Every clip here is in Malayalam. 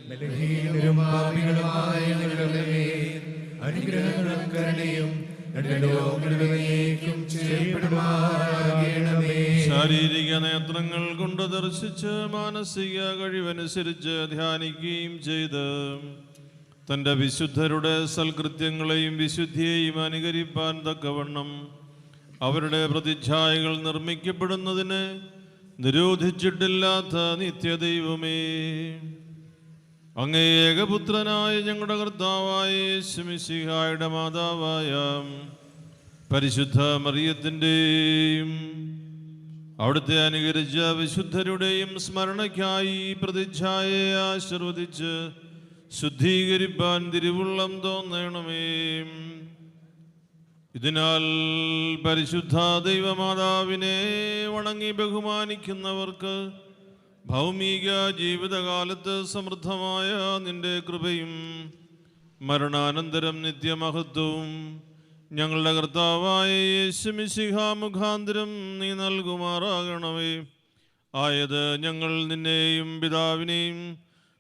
ബലഹീനരും പാപികളുമായ ഞങ്ങളുടെ മേൽ അനുഗ്രഹങ്ങളും കരുണയും ശാരീരിക നേത്രങ്ങൾ കൊണ്ട് ദർശിച്ച് മാനസിക കഴിവനുസരിച്ച് ധ്യാനിക്കുകയും ചെയ്ത് തൻ്റെ വിശുദ്ധരുടെ സൽകൃത്യങ്ങളെയും വിശുദ്ധിയെയും അനുകരിപ്പാൻ തക്കവണ്ണം അവരുടെ പ്രതിച്ഛായകൾ നിർമ്മിക്കപ്പെടുന്നതിന് നിരോധിച്ചിട്ടില്ലാത്ത നിത്യദൈവമേ, അങ്ങേ ഏകപുത്രനായ ഞങ്ങളുടെ കർത്താവായ യേശു മിശിഹായുടെ മാതാവായ പരിശുദ്ധ മറിയത്തിൻ്റെയും അവിടുത്തെ അനുകരിച്ച വിശുദ്ധരുടെയും സ്മരണയ്ക്കായി പ്രതിച്ഛായയെ ആശീർവദിച്ച് ശുദ്ധീകരിപ്പാൻ തിരുവുള്ളം തോന്നണമേ. ഇതിനാൽ പരിശുദ്ധ ദൈവമാതാവിനെ വണങ്ങി ബഹുമാനിക്കുന്നവർക്ക് ഭൗമിക ജീവിതകാലത്ത് സമൃദ്ധമായ നിന്റെ കൃപയും മരണാനന്തരം നിത്യമഹത്വവും ഞങ്ങളുടെ കർത്താവായ യേശു മിശിഹാ മുഖാന്തരം നീ നൽകുമാറാകണമേ. ആയത് ഞങ്ങൾ നിന്നെയും പിതാവിനെയും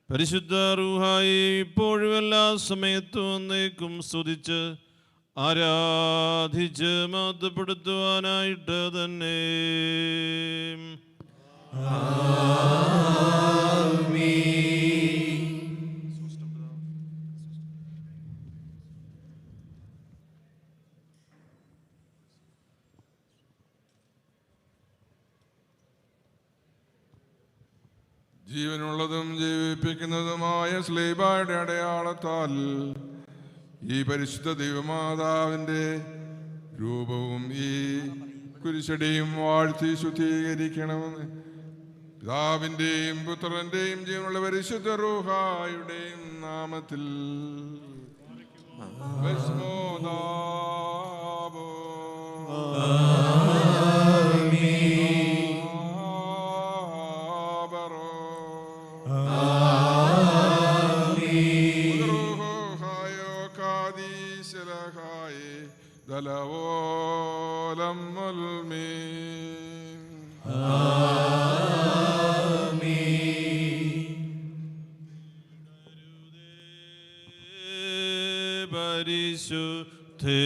പരിശുദ്ധ റൂഹായെ ഇപ്പോഴും എല്ലാ സമയത്തും എന്നേക്കും സ്തുതിച്ച് ആരാധിച്ച് മഹത്വപ്പെടുത്തുവാനായിട്ട് തന്നെ. ജീവനുള്ളതും ജീവിപ്പിക്കുന്നതുമായ സ്ലീബായുടെ അടയാളത്താൽ ഈ പരിശുദ്ധ ദൈവമാതാവിൻ്റെ രൂപവും ഈ കുരിശടിയും വാഴ്ത്തി ശുദ്ധീകരിക്കണമെന്ന് പിതാവിൻ്റെയും പുത്രൻ്റെയും ജീവനുള്ള പരിശുദ്ധ റൂഹായുടെയും നാമത്തിൽ പരിശുദ്ധേ